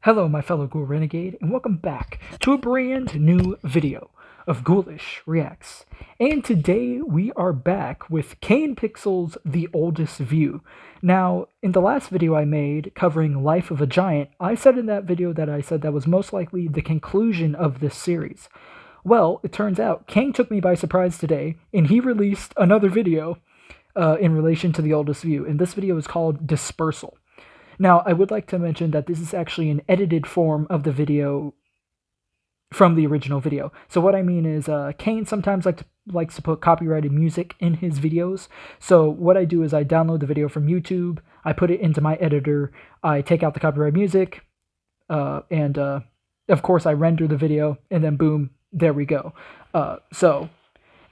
Hello my fellow Ghoul Renegade, and welcome back to a brand new video of Ghoulish Reacts. And today we are back with Kane Pixel's The Oldest View. Now, in the last video I made covering Life of a Giant, I said in that video that was most likely the conclusion of this series. Well, it turns out Kane took me by surprise today, and he released another video in relation to The Oldest View, and this video is called Dispersal. Now, I would like to mention that this is actually an edited form of the video from the original video. So what I mean is, Kane sometimes likes to put copyrighted music in his videos. So what I do is I download the video from YouTube, I put it into my editor, I take out the copyright music, and of course I render the video, and then boom, there we go. So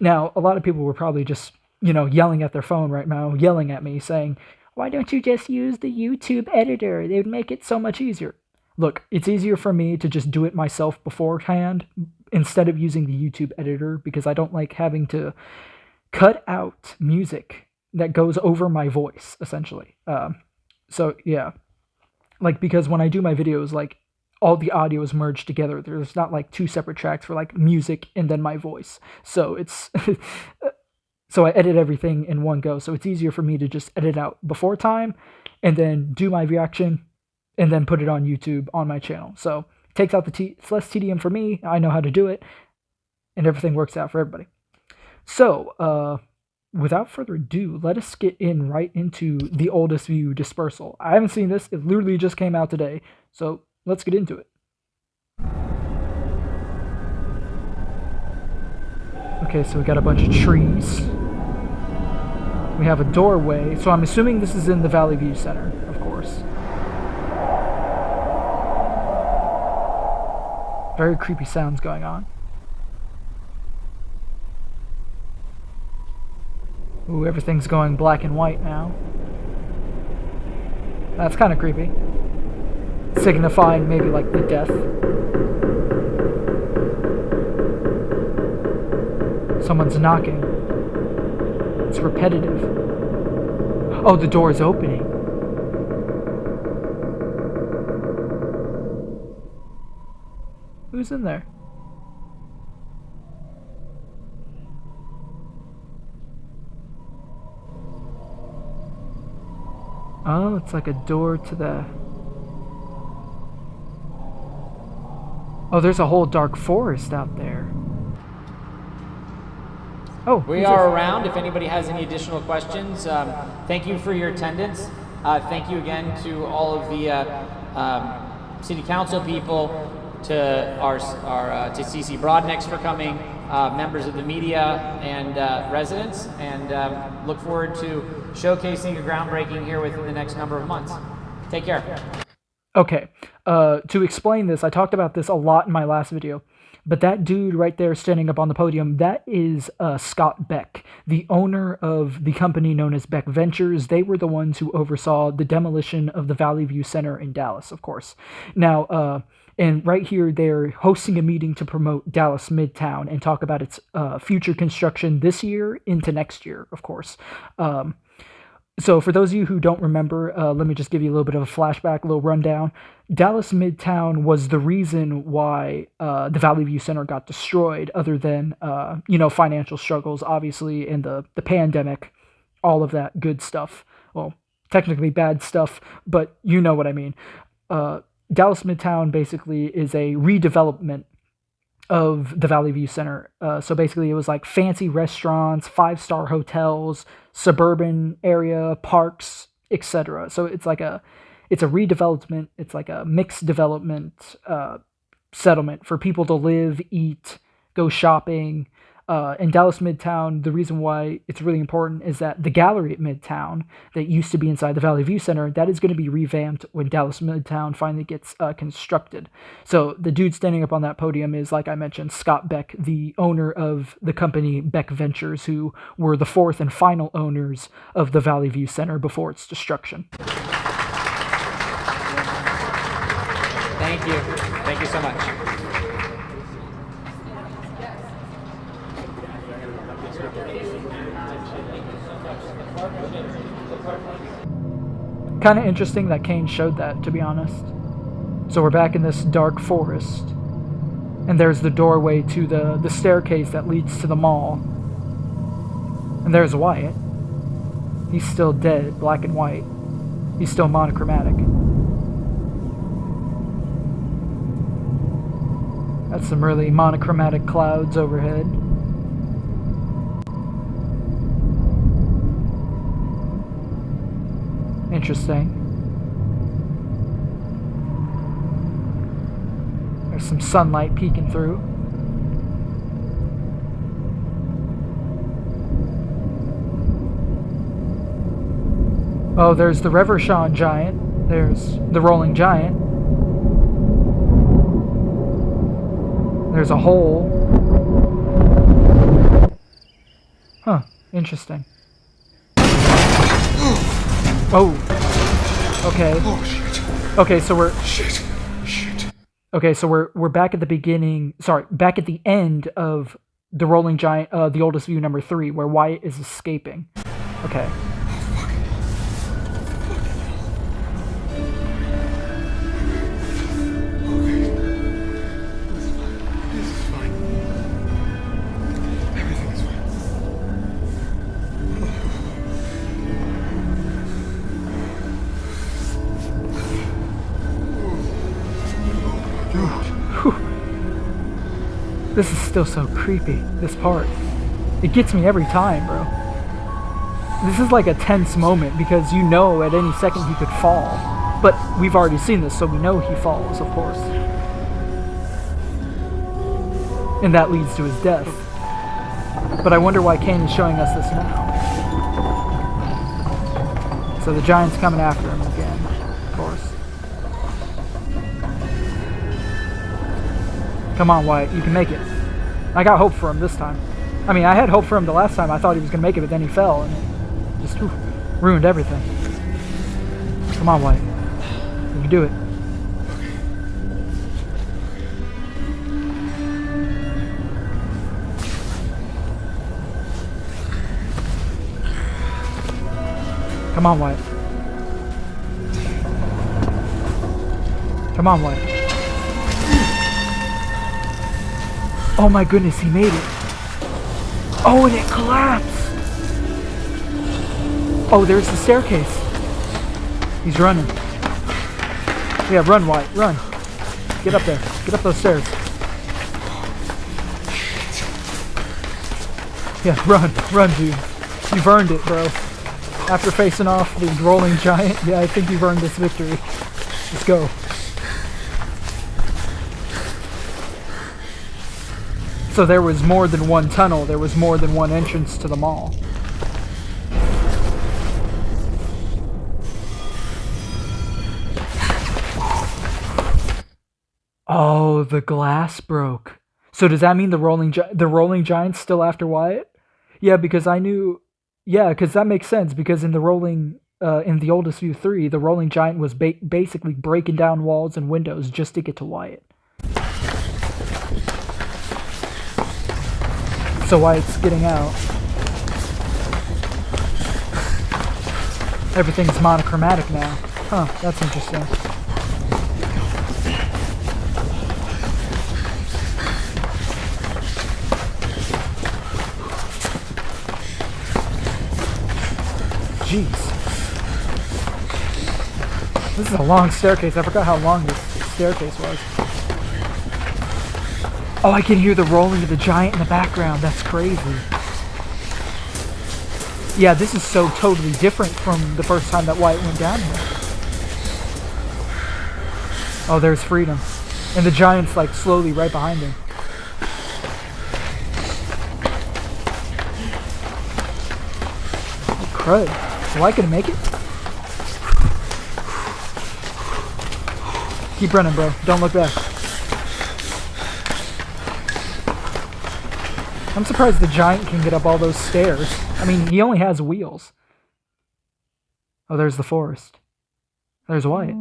now a lot of people were probably just, yelling at their phone right now, yelling at me, saying, "Why don't you just use the YouTube editor? They would make it so much easier." Look, it's easier for me to just do it myself beforehand instead of using the YouTube editor because I don't like having to cut out music that goes over my voice, essentially. So yeah, because when I do my videos, all the audio is merged together. There's not two separate tracks for music and then my voice. So it's so I edit everything in one go. So it's easier for me to just edit out before time and then do my reaction and then put it on YouTube on my channel. So it takes out it's less tedium for me. I know how to do it and everything works out for everybody. So without further ado, let us get right into The Oldest View Dispersal. I haven't seen this. It literally just came out today. So let's get into it. Okay, so we got a bunch of trees. We have a doorway, so I'm assuming this is in the Valley View Center, of course. Very creepy sounds going on. Ooh, everything's going black and white now. That's kind of creepy. Signifying maybe the death. Someone's knocking. It's repetitive. Oh, the door is opening. Who's in there? Oh, it's like a door to the... Oh, there's a whole dark forest out there. Oh, we are around if anybody has any additional questions. Thank you for your attendance. Thank you again to all of the city council people, to our to CC Broadnex for coming, members of the media and residents, and look forward to showcasing a groundbreaking here within the next number of months. Take care. Okay, to explain this, I talked about this a lot in my last video. But that dude right there standing up on the podium, that is Scott Beck, the owner of the company known as Beck Ventures. They were the ones who oversaw the demolition of the Valley View Center in Dallas, of course. Now, and right here, they're hosting a meeting to promote Dallas Midtown and talk about its future construction this year into next year, of course. So for those of you who don't remember, let me just give you a little bit of a flashback, a little rundown. Dallas Midtown was the reason why the Valley View Center got destroyed, other than, financial struggles, obviously, and the pandemic, all of that good stuff. Well, technically bad stuff, but you know what I mean. Dallas Midtown basically is a redevelopment of the Valley View Center. So basically it was fancy restaurants, 5-star hotels, suburban area, parks, etc. So it's it's a redevelopment, it's a mixed development settlement for people to live, eat, go shopping. In Dallas Midtown, the reason why it's really important is that the gallery at Midtown that used to be inside the Valley View Center, that is going to be revamped when Dallas Midtown finally gets constructed. So the dude standing up on that podium is, like I mentioned, Scott Beck, the owner of the company Beck Ventures, who were the fourth and final owners of the Valley View Center before its destruction. Thank you. Thank you so much. Kind of interesting that Kane showed that, to be honest. So we're back in this dark forest. And there's the doorway to the staircase that leads to the mall. And there's Wyatt. He's still dead, black and white. He's still monochromatic. That's some really monochromatic clouds overhead. Interesting. There's some sunlight peeking through. Oh, there's the Reverchon giant. There's the rolling giant. There's a hole. Huh, interesting. Oh. Okay. Oh shit. Okay, so we're Shit. okay, so we're back at the beginning. Sorry, back at the end of the rolling giant, the oldest view number 3, where Wyatt is escaping. Okay. This is still so creepy, this part. It gets me every time, bro. This is like a tense moment because you know at any second he could fall. But we've already seen this, so we know he falls, of course. And that leads to his death. But I wonder why Kane is showing us this now. So the giant's coming after him again, of course. Come on, Wyatt, you can make it. I got hope for him this time. I mean, I had hope for him the last time. I thought he was going to make it, but then he fell, and it just ruined everything. Come on, Wyatt. You can do it. Come on, Wyatt. Come on, Wyatt. Oh my goodness, he made it. Oh, and it collapsed. Oh, there's the staircase. He's running. Yeah, run, Wyatt, run. Get up there. Get up those stairs. Yeah, run, dude. You've earned it, bro. After facing off the rolling giant, yeah, I think you've earned this victory. Let's go. So there was more than one tunnel, there was more than one entrance to the mall. Oh, the glass broke. So does that mean the rolling giant's still after Wyatt? Yeah, because I knew. Yeah, because that makes sense. Because in the in the oldest view 3, the rolling giant was basically breaking down walls and windows just to get to Wyatt. So Wyatt's getting out. Everything's monochromatic now. Huh, that's interesting. Jeez. This is a long staircase. I forgot how long this staircase was. Oh, I can hear the rolling of the giant in the background. That's crazy. Yeah, this is so totally different from the first time that Wyatt went down here. Oh, there's freedom. And the giant's like slowly right behind him. Oh, crud. Is Wyatt gonna make it? Keep running, bro. Don't look back. I'm surprised the giant can get up all those stairs. I mean, he only has wheels. Oh, there's the forest. There's Wyatt.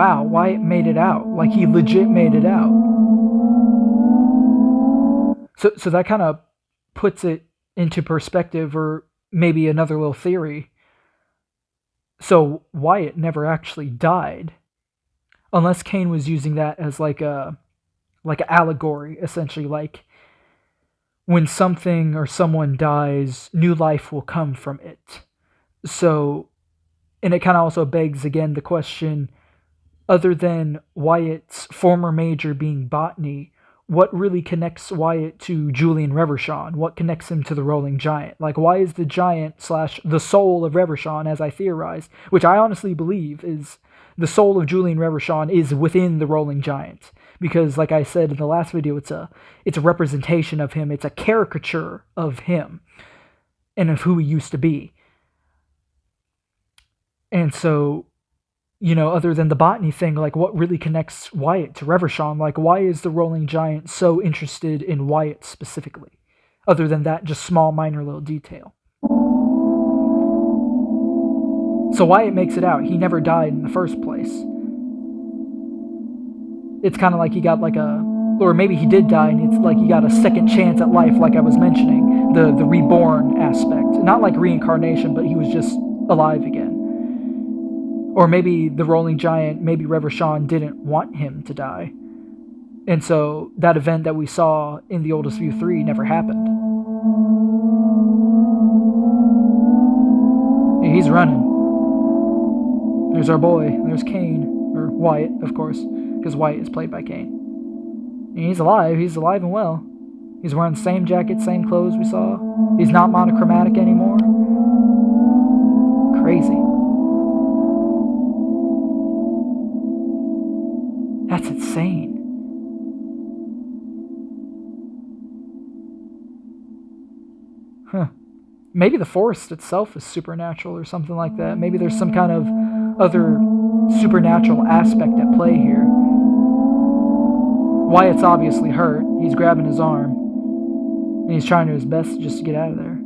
wow, Wyatt made it out. Like, he legit made it out. So that kind of puts it into perspective, or maybe another little theory. So Wyatt never actually died, unless Kane was using that as like an allegory, essentially. Like, when something or someone dies, new life will come from it. So, and it kind of also begs again the question, other than Wyatt's former major being botany, what really connects Wyatt to Julian Revershawn? What connects him to the Rolling Giant? Like, why is the giant / the soul of Revershawn, as I theorized, which I honestly believe is the soul of Julian Revershawn, is within the Rolling Giant? Because, like I said in the last video, it's a representation of him. It's a caricature of him and of who he used to be. And so, you know, other than the botany thing, like, what really connects Wyatt to Revershawn? Like, why is the Rolling Giant so interested in Wyatt specifically? Other than that just small, minor little detail. So Wyatt makes it out. He never died in the first place. It's kind of like he got like or maybe he did die, and it's like he got a second chance at life, like I was mentioning, the reborn aspect. Not like reincarnation, but he was just alive again. Or maybe the Rolling Giant, maybe Revershawn didn't want him to die. And so that event that we saw in the Oldest View 3 never happened. He's running. There's our boy. There's Kane. Or Wyatt, of course, because Wyatt is played by Kane. And he's alive. He's alive and well. He's wearing the same jacket, same clothes we saw. He's not monochromatic anymore. Crazy. That's insane. Huh. Maybe the forest itself is supernatural or something like that. Maybe there's some kind of other supernatural aspect at play here. Wyatt's obviously hurt. He's grabbing his arm. And he's trying to his best just to get out of there.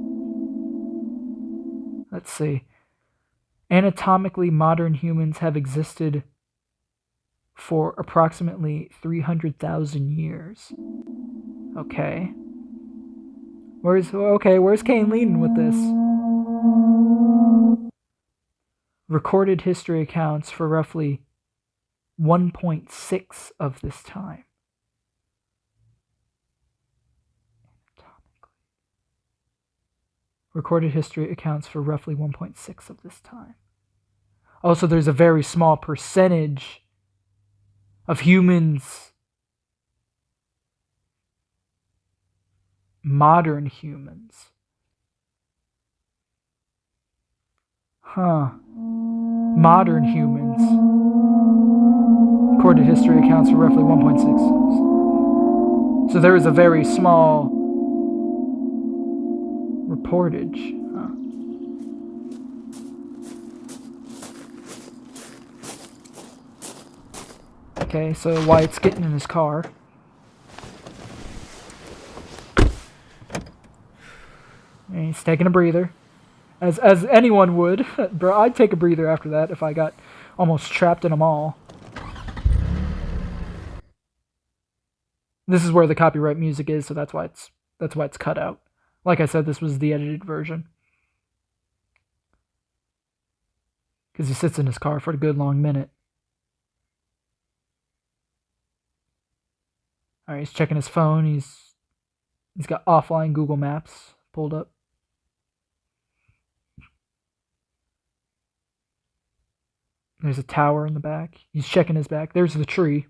Let's see. Anatomically, modern humans have existed for approximately 300,000 years. Okay. Where's Kane leading with this? Recorded history accounts for roughly 1.6 of this time. Recorded history accounts for roughly 1.6 of this time. Also, there's a very small percentage of humans, modern humans. Modern humans. Recorded history accounts for roughly 1.6. So there is a very small reportage. Okay, so Wyatt's getting in his car. And he's taking a breather. As anyone would. Bro, I'd take a breather after that if I got almost trapped in a mall. This is where the copyright music is, so that's why it's cut out. Like I said, this was the edited version. Because he sits in his car for a good long minute. Alright, he's checking his phone. He's got offline Google Maps pulled up. There's a tower in the back. He's checking his back. There's the tree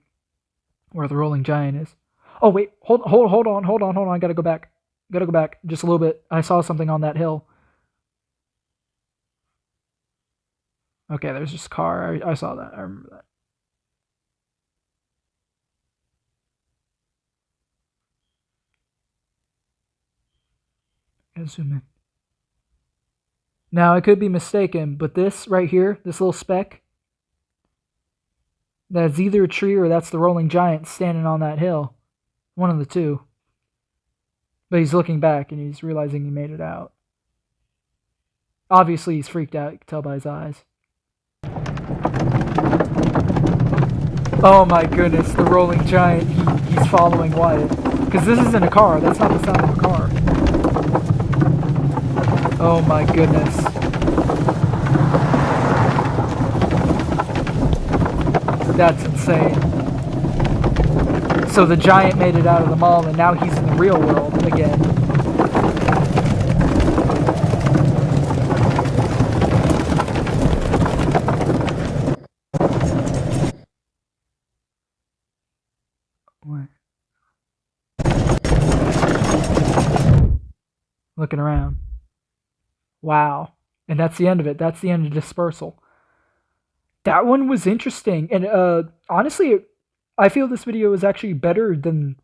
where the Rolling Giant is. Oh wait, hold on. I gotta go back. Just a little bit. I saw something on that hill. Okay, there's just a car. I saw that. I remember that. Gotta zoom in. Now, I could be mistaken, but this right here, this little speck, that's either a tree or that's the Rolling Giant standing on that hill. One of the two. But he's looking back and he's realizing he made it out. Obviously, he's freaked out. You can tell by his eyes. Oh my goodness, the rolling giant, he's following Wyatt. Because this isn't a car, that's not the sound of a car. Oh my goodness. That's insane. So the giant made it out of the mall and now he's in the real world again. What? Looking around. Wow. And that's the end of it. That's the end of Dispersal. That one was interesting. And honestly, I feel this video is actually better than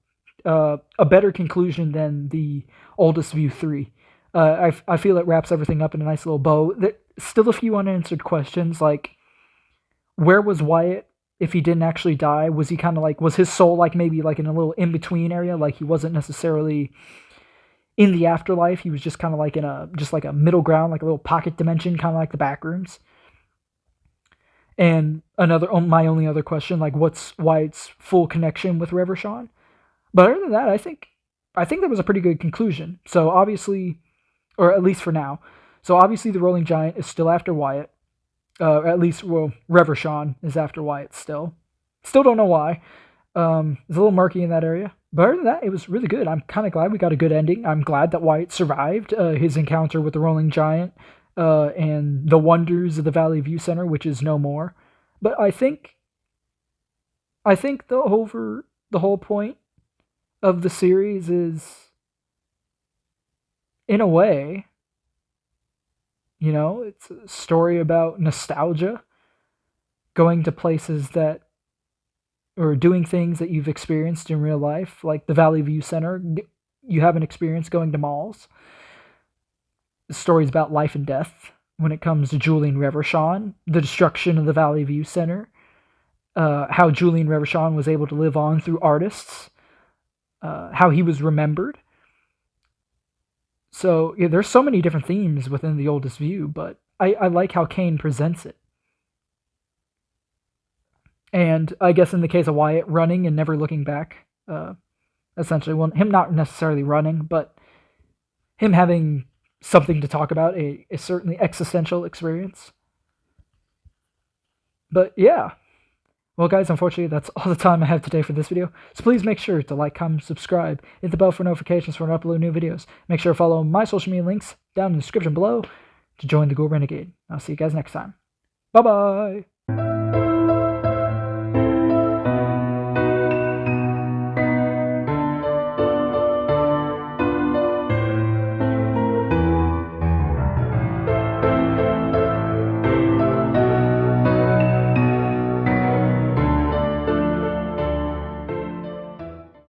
a better conclusion than the Oldest View 3. I feel it wraps everything up in a nice little bow. There's still a few unanswered questions, like where was Wyatt if he didn't actually die? Was he kind of like, was his soul like maybe like in a little in-between area? Like he wasn't necessarily in the afterlife. He was just kind of like in a, just like a middle ground, like a little pocket dimension, kind of like the back rooms. And my only other question, like what's Wyatt's full connection with Revershawn? But other than that, I think that was a pretty good conclusion. So obviously, or at least for now, so obviously the Rolling Giant is still after Wyatt. At least, well, Revershawn is after Wyatt still. Still don't know why. It's a little murky in that area. But other than that, it was really good. I'm kind of glad we got a good ending. I'm glad that Wyatt survived his encounter with the Rolling Giant and the wonders of the Valley View Center, which is no more. But I think the whole point of the series is, in a way, you know, it's a story about nostalgia, going to places that, or doing things that you've experienced in real life, like the Valley View Center. You have an experience going to malls. The story's about life and death when it comes to Julian Revershawn, the destruction of the Valley View Center, how Julian Revershawn was able to live on through artists, how he was remembered. So yeah, there's so many different themes within the Oldest View, but I like how Kane presents it. And I guess in the case of Wyatt, running and never looking back, essentially, well, him not necessarily running, but him having something to talk about, a certainly existential experience. But yeah. Well, guys, unfortunately, that's all the time I have today for this video. So please make sure to like, comment, subscribe, hit the bell for notifications when I upload new videos. Make sure to follow my social media links down in the description below to join the Ghoul Renegade. I'll see you guys next time. Bye-bye!